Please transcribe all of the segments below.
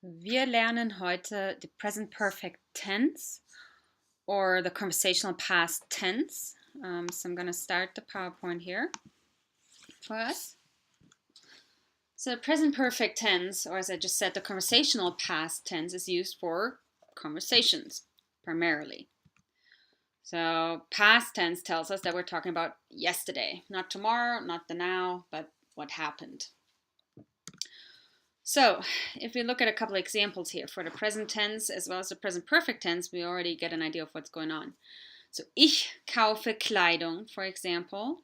Wir lernen heute the present perfect tense or the conversational past tense. So I'm going to start the PowerPoint here for us. So the present perfect tense, or as I just said, the conversational past tense is used for conversations primarily. So past tense tells us that we're talking about yesterday, not tomorrow, not the now, but what happened. So, if we look at a couple of examples here for the present tense as well as the present perfect tense, we already get an idea of what's going on. So, ich kaufe Kleidung, for example,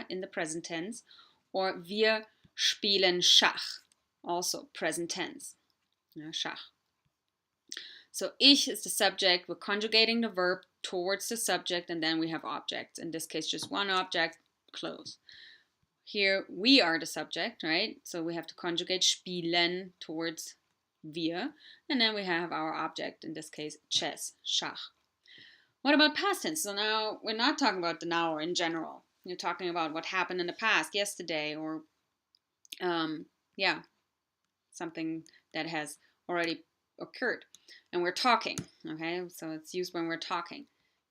in the present tense, or wir spielen Schach, also present tense, Schach. So, ich is the subject, we're conjugating the verb towards the subject, and then we have objects. In this case, just one object, close. Here we are the subject, right? So we have to conjugate spielen towards wir. And then we have our object, in this case, chess, Schach. What about past tense? So now we're not talking about the now or in general. You're talking about what happened in the past, yesterday, or something that has already occurred. And we're talking, okay? So it's used when we're talking.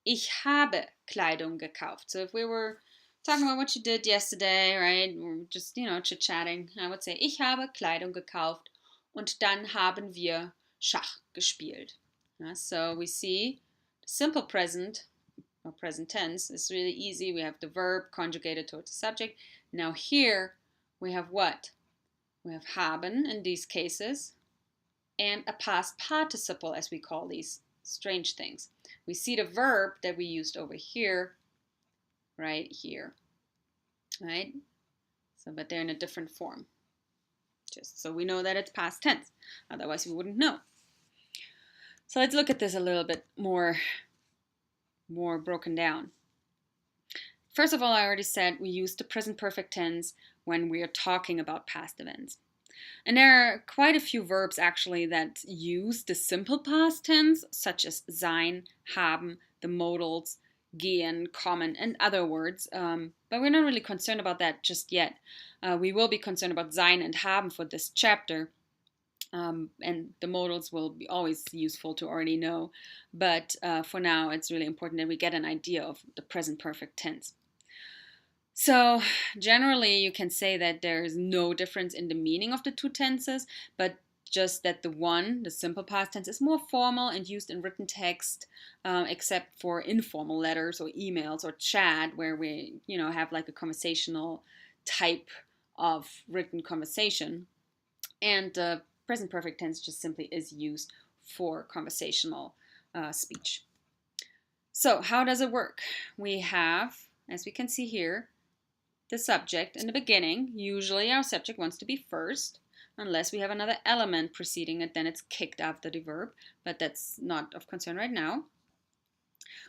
Ich habe Kleidung gekauft. So if we were talking about what you did yesterday, right? We're just, chit-chatting. I would say, ich habe Kleidung gekauft und dann haben wir Schach gespielt. So we see the simple present, or present tense, is really easy. We have the verb conjugated towards the subject. Now here we have what? We have haben in these cases and a past participle, as we call these strange things. We see the verb that we used over here right here, right? So, but they're in a different form, just so we know that it's past tense. Otherwise, we wouldn't know. So let's look at this a little bit more broken down. First of all, I already said we use the present perfect tense when we are talking about past events. And there are quite a few verbs actually that use the simple past tense, such as sein, haben, the modals, gehen, kommen, and other words. But we're not really concerned about that just yet. We will be concerned about sein and haben for this chapter. And the modals will be always useful to already know. But for now, it's really important that we get an idea of the present perfect tense. So generally, you can say that there is no difference in the meaning of the two tenses, but just that the simple past tense, is more formal and used in written text, except for informal letters or emails or chat, where we, have like a conversational type of written conversation. And the present perfect tense just simply is used for conversational speech. So how does it work? We have, as we can see here, the subject in the beginning. Usually our subject wants to be first. Unless we have another element preceding it, then it's kicked after the verb, but that's not of concern right now.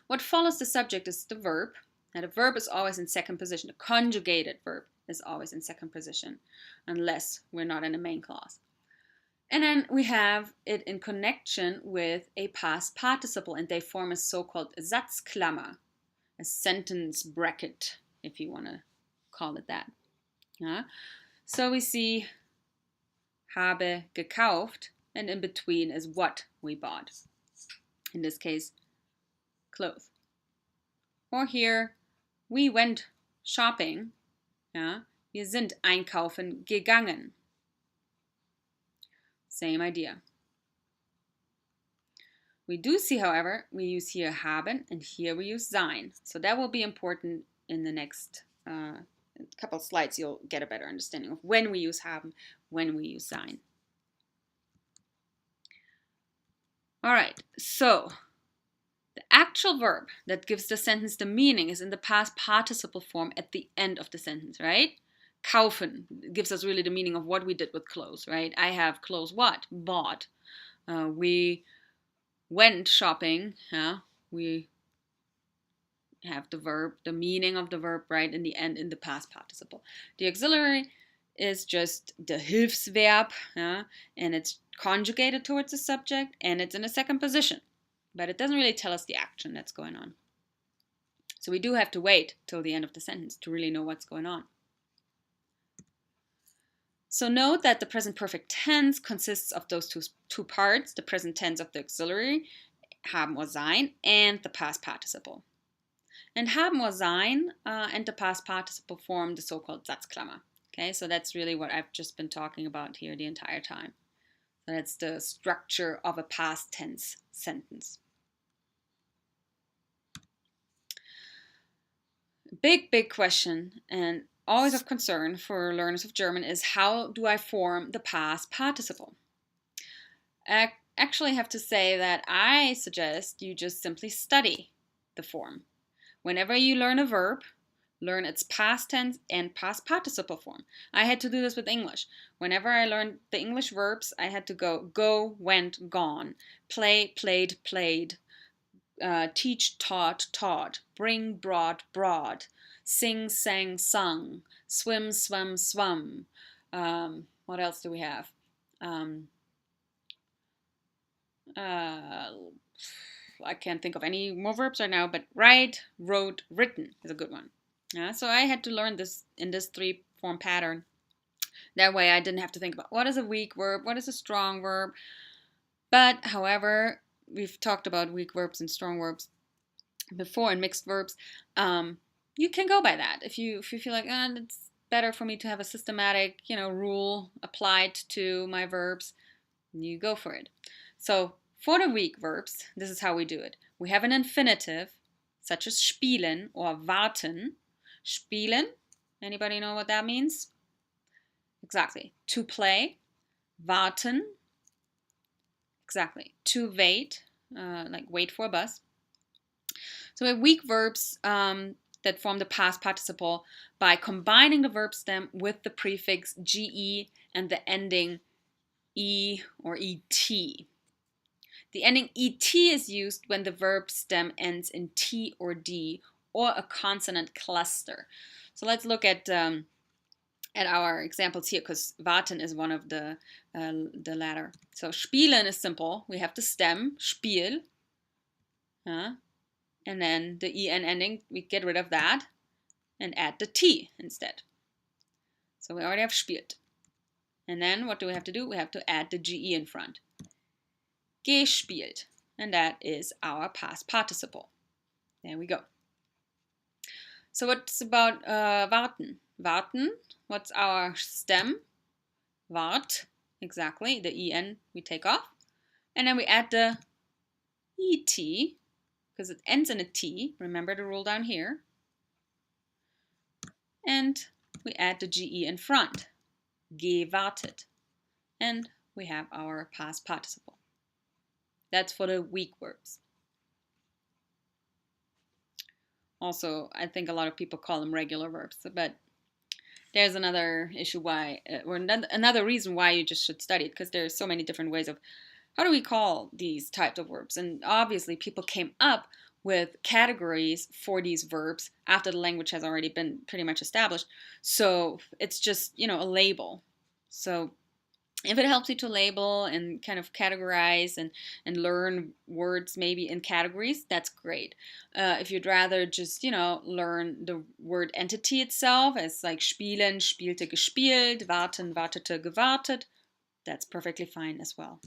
What follows the subject is the verb. Now the verb is always in second position. The conjugated verb is always in second position, unless we're not in a main clause. And then we have it in connection with a past participle, and they form a so-called Satzklammer, a sentence bracket, if you want to call it that. So we see habe gekauft, and in between is what we bought. In this case, clothes. Or here, we went shopping. Wir sind einkaufen gegangen. Same idea. We do see, however, we use here haben, and here we use sein. So that will be important in the next couple of slides. You'll get a better understanding of when we use haben, when we use sein. All right, so the actual verb that gives the sentence the meaning is in the past participle form at the end of the sentence, right? Kaufen gives us really the meaning of what we did with clothes, right? I have clothes what? Bought. We went shopping. We have the verb, the meaning of the verb right in the end in the past participle. The auxiliary is just the Hilfsverb, and it's conjugated towards the subject, and it's in a second position. But it doesn't really tell us the action that's going on. So we do have to wait till the end of the sentence to really know what's going on. So note that the present perfect tense consists of those two parts, the present tense of the auxiliary, haben or sein, and the past participle. And haben or sein and the past participle form the so-called Satzklammer. Okay, so that's really what I've just been talking about here the entire time. So that's the structure of a past tense sentence. Big question, and always of concern for learners of German, is how do I form the past participle? I actually have to say that I suggest you just simply study the form. Whenever you learn a verb, learn its past tense and past participle form. I had to do this with English. Whenever I learned the English verbs, I had to go, went, gone, play, played, played, teach, taught, bring, brought, sing, sang, sung, swim, swam, swum. What else do we have? I can't think of any more verbs right now, but write, wrote, written is a good one. So I had to learn this in this 3-form pattern. That way I didn't have to think about what is a weak verb, what is a strong verb. But however, we've talked about weak verbs and strong verbs before and mixed verbs. You can go by that. If you feel like it's better for me to have a systematic, rule applied to my verbs, you go for it. So for the weak verbs, this is how we do it. We have an infinitive, such as spielen or warten. Spielen, anybody know what that means? Exactly. To play. Warten. Exactly. To wait, like wait for a bus. So we have weak verbs that form the past participle by combining the verb stem with the prefix ge and the ending e or et. The ending et is used when the verb stem ends in t or d or a consonant cluster. So let's look at our examples here, because warten is one of the latter. So spielen is simple. We have the stem, spiel, and then the en ending, we get rid of that and add the t instead. So we already have spielt. And then what do we have to do? We have to add the ge in front. Gespielt. And that is our past participle. There we go. So what's about warten? Warten, what's our stem? Wart, exactly. The en we take off. And then we add the et, because it ends in a t. Remember the rule down here. And we add the ge in front. Gewartet. And we have our past participle. That's for the weak verbs. Also, I think a lot of people call them regular verbs, but there's another issue why, or another reason why you just should study it, because there's so many different ways of how do we call these types of verbs. And obviously people came up with categories for these verbs after the language has already been pretty much established. So it's just, a label. So if it helps you to label and kind of categorize and learn words maybe in categories, that's great. If you'd rather just, learn the word entity itself as like spielen, spielte, gespielt, warten, wartete, gewartet, that's perfectly fine as well.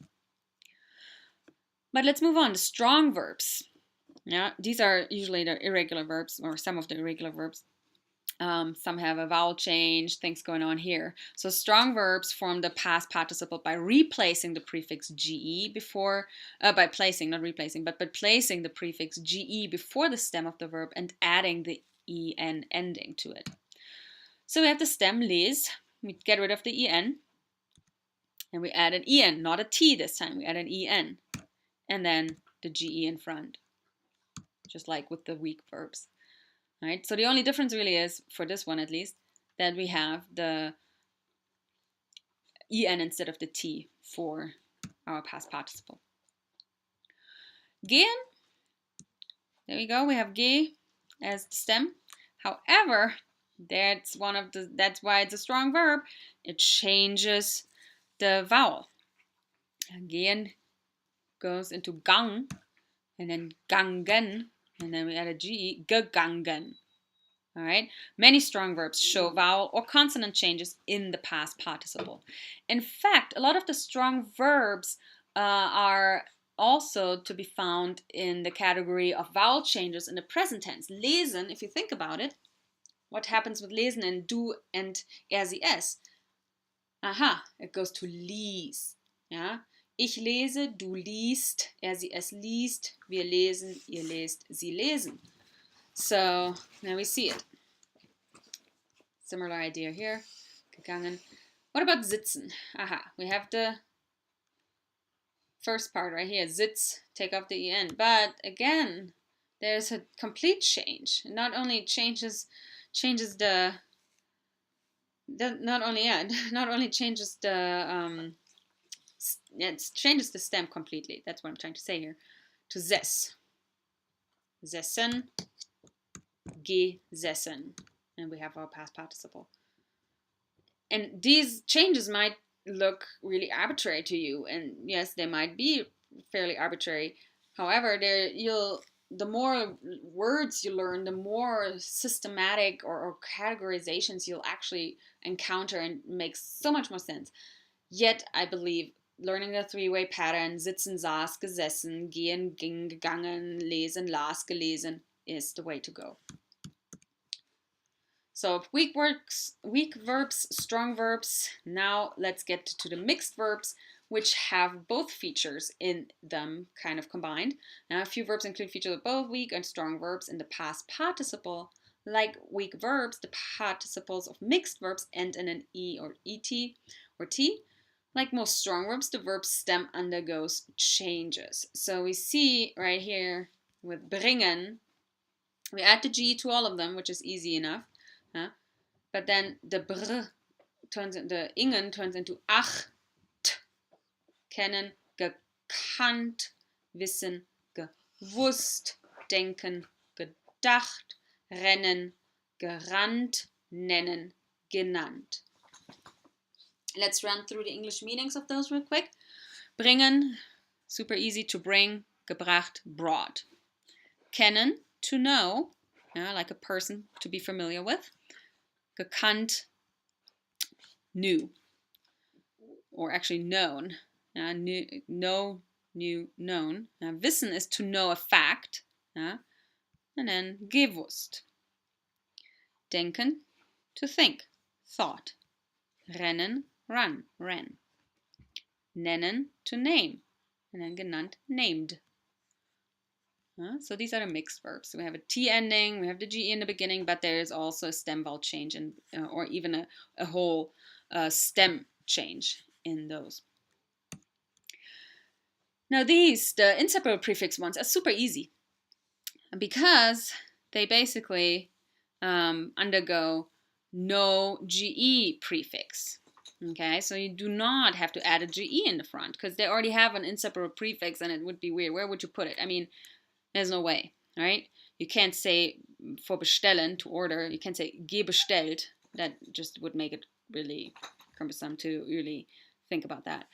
But let's move on to strong verbs. Yeah, these are usually the irregular verbs, or some of the irregular verbs. Some have a vowel change, things going on here. So strong verbs form the past participle by replacing the prefix ge before, by placing, not replacing, but by placing the prefix ge before the stem of the verb and adding the en ending to it. So we have the stem les, we get rid of the en, and we add an en, not a t this time, we add an en, and then the ge in front, just like with the weak verbs. Right? So the only difference really is, for this one at least, that we have the en instead of the t for our past participle. Gehen, there we go, we have ge as the stem. However, that's why it's a strong verb. It changes the vowel. Gehen goes into gang, and then gangen, and then we add a ge, gegangen. All right. Many strong verbs show vowel or consonant changes in the past participle. In fact, a lot of the strong verbs are also to be found in the category of vowel changes in the present tense. Lesen, if you think about it, what happens with lesen in du and RCS? Aha, it goes to lies. Ja? Ich lese, du liest, RCS liest, wir lesen, ihr lest, sie lesen. So now we see it. Similar idea here. Gegangen. What about sitzen? Aha, we have the first part right here. Sitz, take off the en. But again, there's a complete change. It not only changes the not only changes the it changes the stem completely. That's what I'm trying to say here. To ses. Sessen, gesessen. And we have our past participle. And these changes might look really arbitrary to you, and yes, they might be fairly arbitrary. However, the more words you learn, the more systematic or categorizations you'll actually encounter, and makes so much more sense. Yet, I believe learning the three-way pattern, sitzen, saß, gesessen, gehen, ging, gegangen, lesen, las, gelesen, is the way to go. So weak verbs, strong verbs. Now let's get to the mixed verbs, which have both features in them kind of combined. Now a few verbs include features of both weak and strong verbs in the past participle. Like weak verbs, the participles of mixed verbs end in an E or ET or T. Like most strong verbs, the verb stem undergoes changes. So we see right here with bringen, we add the G to all of them, which is easy enough. But then the the ingen turns into ach, t, kennen, gekannt, wissen, gewusst, denken, gedacht, rennen, gerannt, nennen, genannt. Let's run through the English meanings of those real quick. Bringen, super easy to bring, gebracht, brought. Kennen, to know, like a person to be familiar with. Gekannt, knew, or actually known. Know, knew, known. Wissen is to know a fact. And then gewusst. Denken, to think, thought. Rennen, run, ran. Nennen, to name. And then genannt, named. So these are the mixed verbs. So we have a T ending, we have the GE in the beginning, but there is also a stem vowel change, or even a whole stem change in those. Now the inseparable prefix ones are super easy because they basically undergo no GE prefix. Okay, so you do not have to add a GE in the front because they already have an inseparable prefix, and it would be weird. Where would you put it? I mean, there's no way, right? You can't say for bestellen, to order, you can't say gebestellt. That just would make it really cumbersome to really think about that.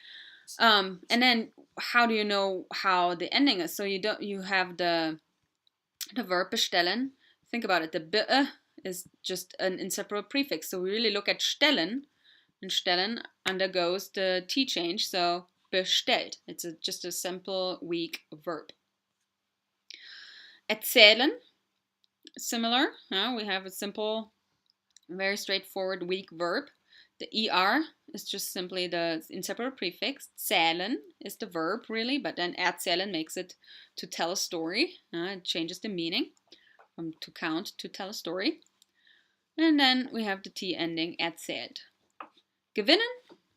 And then how do you know how the ending is? So you have the verb bestellen. Think about it. The be is just an inseparable prefix. So we really look at stellen, and stellen undergoes the T change. So bestellt. It's just a simple weak verb. Erzählen, similar. We have a simple, very straightforward weak verb. The ER is just simply the inseparable prefix. Zählen is the verb, really, but then erzählen makes it to tell a story. It changes the meaning from to count to tell a story. And then we have the T ending, erzählt. Gewinnen,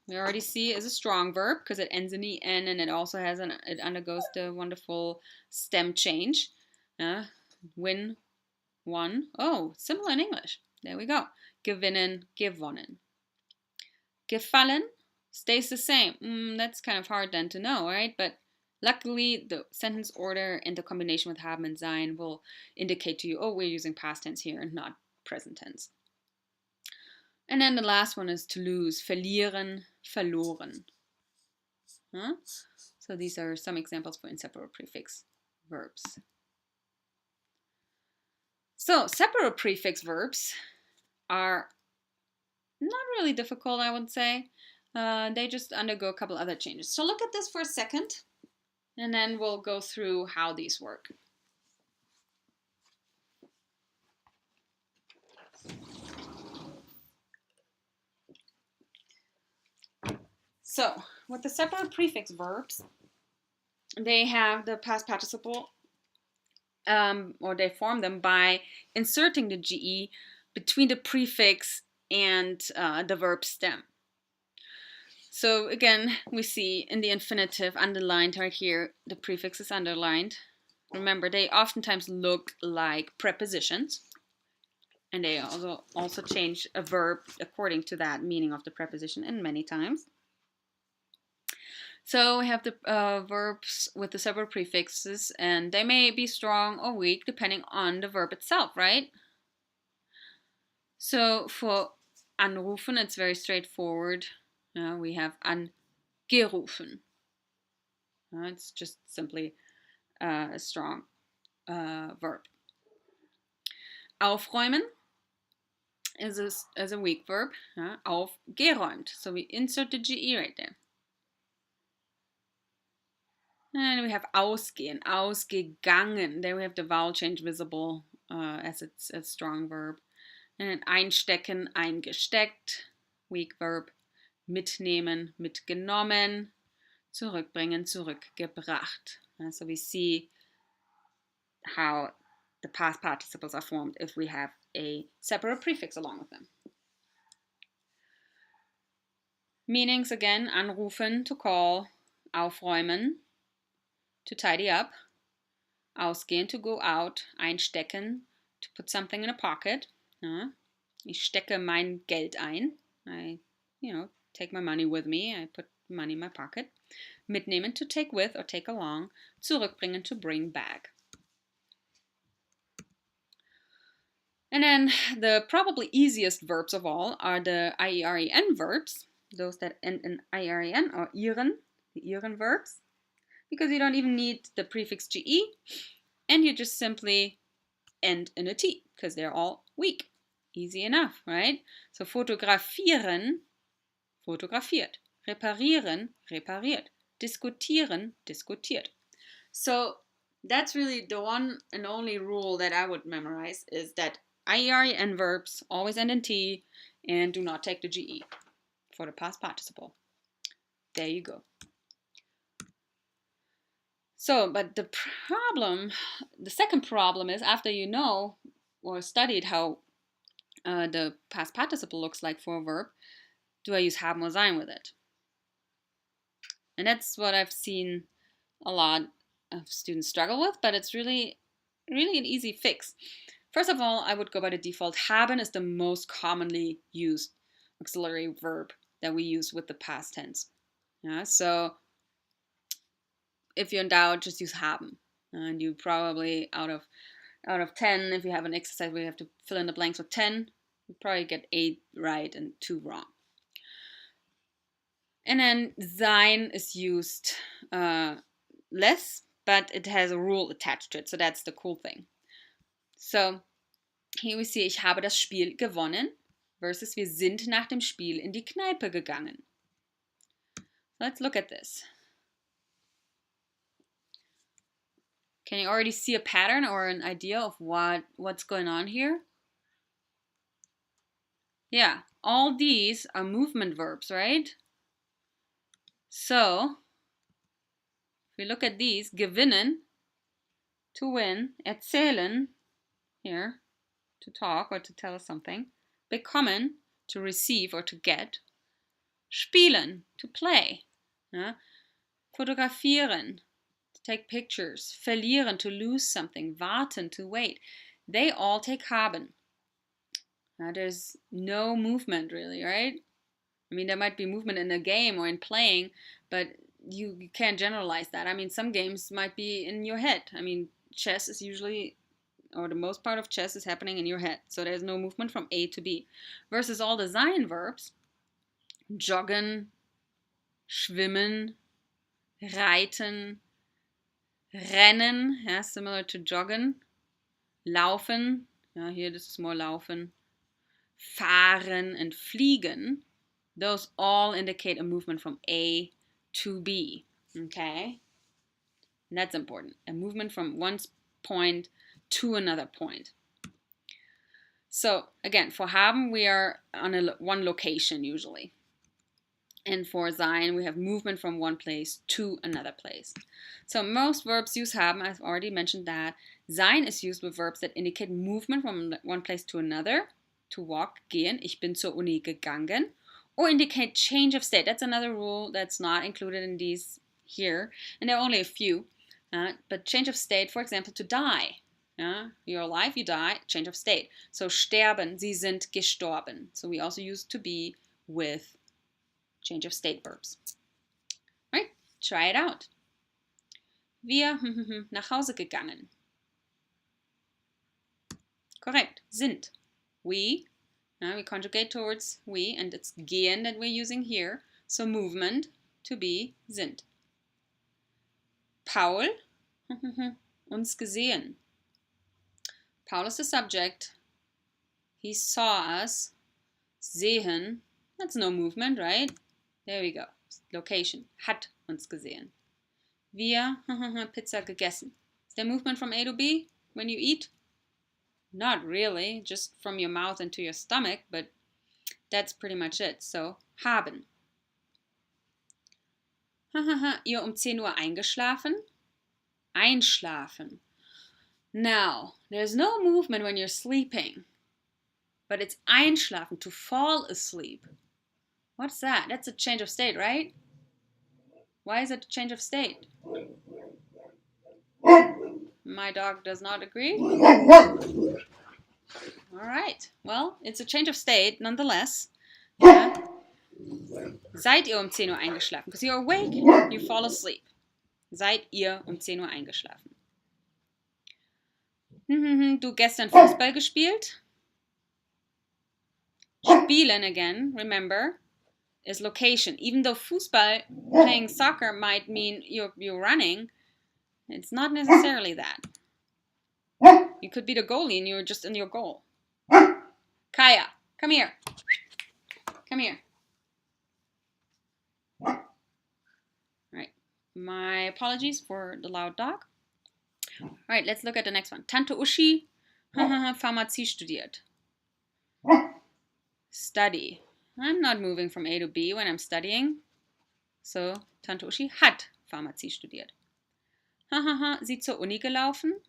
we already see, is a strong verb because it ends in the N, and it also it undergoes the wonderful stem change. Win, won. Oh, similar in English. There we go. Gewinnen, gewonnen. Gefallen stays the same. That's kind of hard then to know, right? But luckily, the sentence order and the combination with haben and sein will indicate to you, oh, we're using past tense here and not present tense. And then the last one is to lose. Verlieren, verloren. So these are some examples for inseparable prefix verbs. So separate prefix verbs are not really difficult, I would say. They just undergo a couple other changes. So look at this for a second, and then we'll go through how these work. So with the separate prefix verbs, they have the past participle, or they form them by inserting the GE between the prefix and the verb stem. So again, we see in the infinitive underlined right here, the prefix is underlined. Remember, they oftentimes look like prepositions, and they also change a verb according to that meaning of the preposition, and many times. So we have the verbs with the several prefixes, and they may be strong or weak depending on the verb itself, right? So for anrufen, it's very straightforward. We have angerufen. It's just simply a strong verb. Aufräumen is a weak verb. Aufgeräumt. So we insert the GE right there. And we have ausgehen, ausgegangen. There we have the vowel change visible as it's a strong verb. And then einstecken, eingesteckt, weak verb. Mitnehmen, mitgenommen. Zurückbringen, zurückgebracht. So we see how the past participles are formed if we have a separate prefix along with them. Meanings again, anrufen, to call, aufräumen, to tidy up, ausgehen, to go out, einstecken, to put something in a pocket. Ich stecke mein Geld ein. I, take my money with me. I put money in my pocket. Mitnehmen, to take with or take along. Zurückbringen, to bring back. And then the probably easiest verbs of all are the IEREN verbs, those that end in IEREN or ieren, the ieren verbs, because you don't even need the prefix GE, and you just simply end in a T, because they're all weak. Easy enough, right? So fotografieren, fotografiert. Reparieren, repariert. Diskutieren, diskutiert. So that's really the one and only rule that I would memorize, is that IEREN verbs always end in T and do not take the GE for the past participle. There you go. So, but the second problem is, after you know or studied how the past participle looks like for a verb, do I use haben or sein with it? And that's what I've seen a lot of students struggle with, but it's really an easy fix. First of all, I would go by the default. Haben is the most commonly used auxiliary verb that we use with the past tense. So if you're in doubt, just use haben. And you probably, out of 10, if you have an exercise where you have to fill in the blanks with 10, you probably get 8 right and 2 wrong. And then sein is used less, but it has a rule attached to it. So that's the cool thing. So here we see, ich habe das Spiel gewonnen versus wir sind nach dem Spiel in die Kneipe gegangen. Let's look at this. Can you already see a pattern or an idea of what's going on here? Yeah, all these are movement verbs, right? So, if we look at these, gewinnen, to win, erzählen, here, to talk or to tell us something, bekommen, to receive or to get, spielen, to play, fotografieren, to take pictures, verlieren, to lose something, warten, to wait. They all take haben. There's no movement really, right? I mean, there might be movement in a game or in playing, but you can't generalize that. I mean, some games might be in your head. I mean, chess is usually, or the most part of chess is happening in your head. So there's no movement from A to B. Versus all the sein verbs, joggen, schwimmen, reiten, rennen, similar to joggen, laufen, Yeah, here this is more laufen. Fahren and fliegen, those all indicate a movement from A to B. Okay? And that's important. A movement from one point to another point. So again, for haben, we are on one location usually. And for sein, we have movement from one place to another place. So most verbs use haben. I've already mentioned that. Sein is used with verbs that indicate movement from one place to another. To walk, gehen, ich bin zur Uni gegangen. Or indicate change of state. That's another rule that's not included in these here. And there are only a few. But change of state, for example, to die. You're alive, you die, change of state. So sterben, sie sind gestorben. So we also use to be with change of state verbs. Right? Try it out. Wir nach Hause gegangen. Correct. Sind. We conjugate towards we, and it's gehen that we're using here. So movement to be sind. Paul uns gesehen. Paul is the subject. He saw us. Sehen. That's no movement, right? There we go. Location. Hat uns gesehen. Wir Pizza gegessen. Is there movement from A to B when you eat? Not really, just from your mouth into your stomach, but that's pretty much it. So, haben. Ihr 10 Uhr eingeschlafen? Einschlafen. Now, there's no movement when you're sleeping, but it's einschlafen, to fall asleep. What's that? That's a change of state, right? Why is it a change of state? My dog does not agree. All right. Well, it's a change of state nonetheless. Yeah. Seid ihr 10 Uhr eingeschlafen? Because you're awake, you fall asleep. Seid ihr 10 Uhr eingeschlafen? Du gestern Fußball gespielt? Spielen again, remember, is location. Even though Fußball, playing soccer, might mean you're running, it's not necessarily that. You could be the goalie and you're just in your goal. Kaya, come here. Come here. Right. My apologies for the loud dog. All right, let's look at the next one. Tante Uschi, Pharmazie studiert. Study. I'm not moving from A to B when I'm studying. So, Tante Uschi hat Pharmazie studiert. Sie zur Uni gelaufen.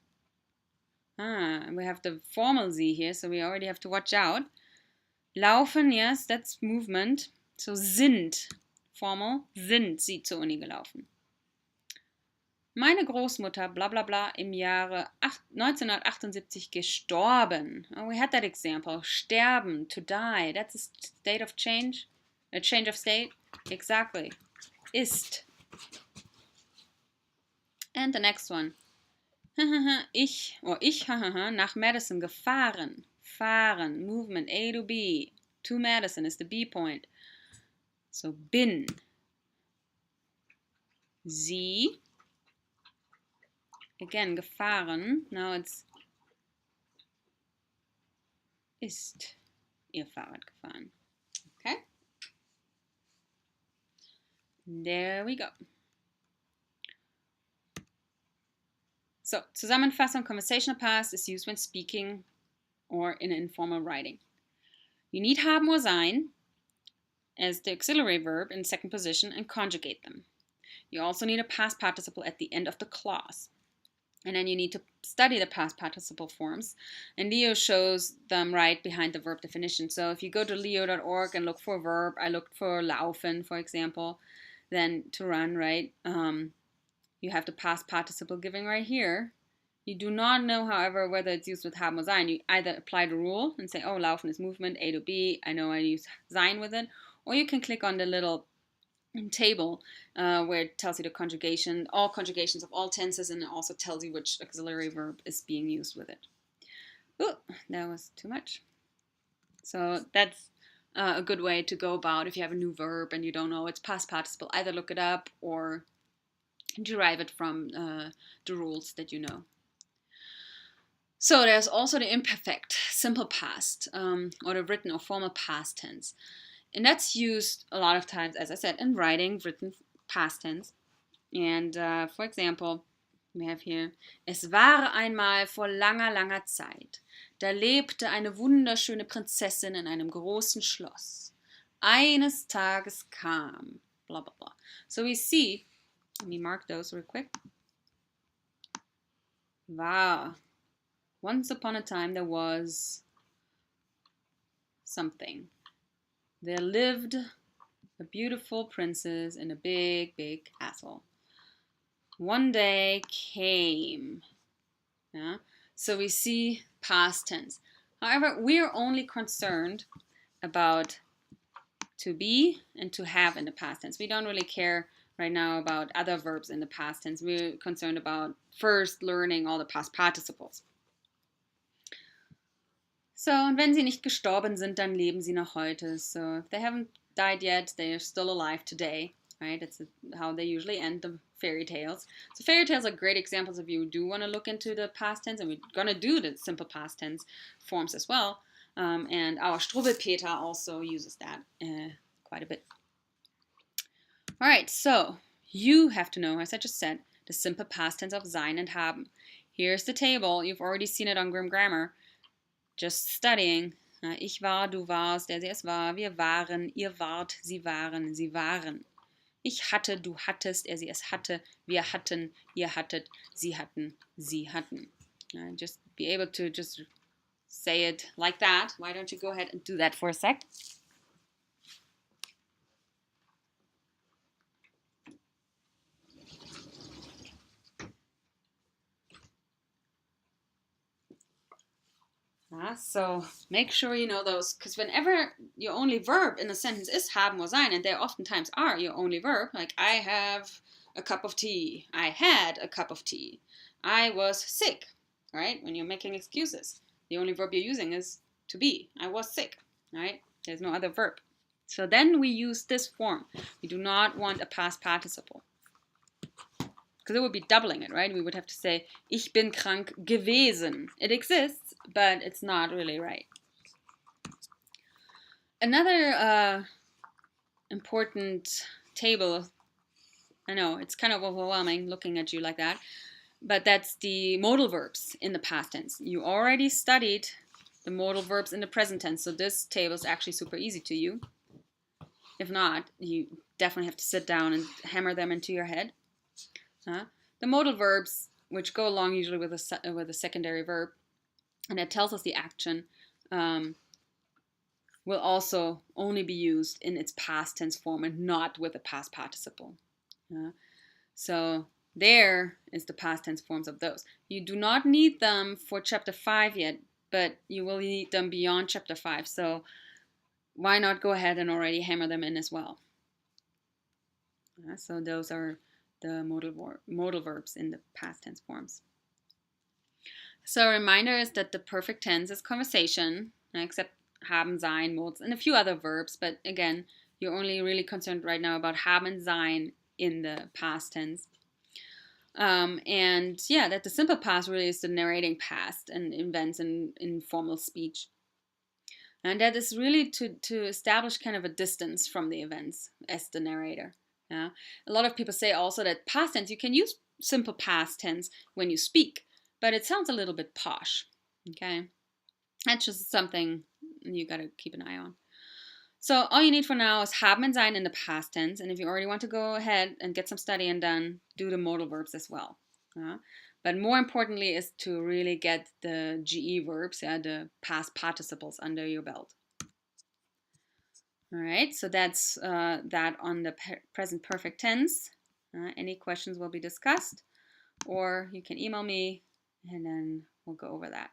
We have the formal Sie here, so we already have to watch out. Laufen, yes, that's movement. So, sind, formal, sind sie zur Uni gelaufen. Meine Großmutter, bla bla bla, im Jahre 1978 gestorben. Oh, we had that example. Sterben, to die. That's a state of change. A change of state. Exactly. Ist. And the next one. Ich nach Madison gefahren. Fahren, movement, A to B. To Madison is the B point. So bin. Sie. Again, gefahren. Now it's ist ihr Fahrrad gefahren. Okay? There we go. So, Zusammenfassung, conversational past is used when speaking or in informal writing. You need haben or sein as the auxiliary verb in second position and conjugate them. You also need a past participle at the end of the clause. And then you need to study the past participle forms. And Leo shows them right behind the verb definition. So if you go to leo.org and look for a verb, I looked for laufen, for example, then to run, right? You have the past participle given right here. You do not know, however, whether it's used with haben or sein. You either apply the rule and say, oh, laufen is movement, A to B. I know I use sein with it. Or you can click on the little table where it tells you the conjugation, all conjugations of all tenses, and it also tells you which auxiliary verb is being used with it. Ooh, that was too much. So that's a good way to go about if you have a new verb and you don't know its past participle. Either look it up or derive it from the rules that you know. So there's also the imperfect, simple past, or the written or formal past tense. And that's used a lot of times, as I said, in writing, written past tense. And for example, we have here, es war einmal vor langer, langer Zeit. Da lebte eine wunderschöne Prinzessin in einem großen Schloss. Eines Tages kam, blah, blah, blah. So we see, let me mark those real quick. War. Once upon a time there was something. There lived a beautiful princess in a big, big castle. One day came. Yeah? So we see past tense. However, we are only concerned about to be and to have in the past tense. We don't really care right now about other verbs in the past tense. We're concerned about first learning all the past participles. So, und wenn sie nicht gestorben sind, dann leben sie noch heute. So, if they haven't died yet, they are still alive today. Right? That's how they usually end the fairy tales. So fairy tales are great examples if you do want to look into the past tense, and we're going to do the simple past tense forms as well. And our Struwwelpeter also uses that quite a bit. All right, so you have to know, as I just said, the simple past tense of sein and haben. Here's the table. You've already seen it on Grim Grammar. Just studying. Ich war, du warst, er, sie, es war, wir waren, ihr wart, sie waren, sie waren. Ich hatte, du hattest, er, sie, es hatte, wir hatten, ihr hattet, sie hatten, sie hatten. Just be able to just say it like that. Why don't you go ahead and do that for a sec? So make sure you know those, because whenever your only verb in a sentence is haben or sein, and they oftentimes are your only verb, like I have a cup of tea, I had a cup of tea, I was sick, right? When you're making excuses, the only verb you're using is to be. I was sick, right? There's no other verb. So then we use this form. We do not want a past participle, because it would be doubling it, right? We would have to say, ich bin krank gewesen. It exists, but it's not really right. Another important table, I know, it's kind of overwhelming looking at you like that, but that's the modal verbs in the past tense. You already studied the modal verbs in the present tense, so this table is actually super easy to you. If not, you definitely have to sit down and hammer them into your head. The modal verbs, which go along usually with a secondary verb, and that tells us the action, will also only be used in its past tense form and not with a past participle. So there is the past tense forms of those. You do not need them for chapter 5 yet, but you will need them beyond chapter 5. So why not go ahead and already hammer them in as well? So those are the modal verbs in the past tense forms. So a reminder is that the perfect tense is conversation, except haben, sein, modes, and a few other verbs. But again, you're only really concerned right now about haben and sein in the past tense. And yeah, that the simple past really is the narrating past and events in informal speech. And that is really to establish kind of a distance from the events as the narrator. Yeah? A lot of people say also that past tense, you can use simple past tense when you speak, but it sounds a little bit posh. Okay? That's just something you got to keep an eye on. So all you need for now is haben and sein in the past tense. And if you already want to go ahead and get some studying done, do the modal verbs as well. But more importantly is to really get the GE verbs, the past participles under your belt. All right, so that's that on the present perfect tense. Any questions will be discussed, or you can email me and then we'll go over that.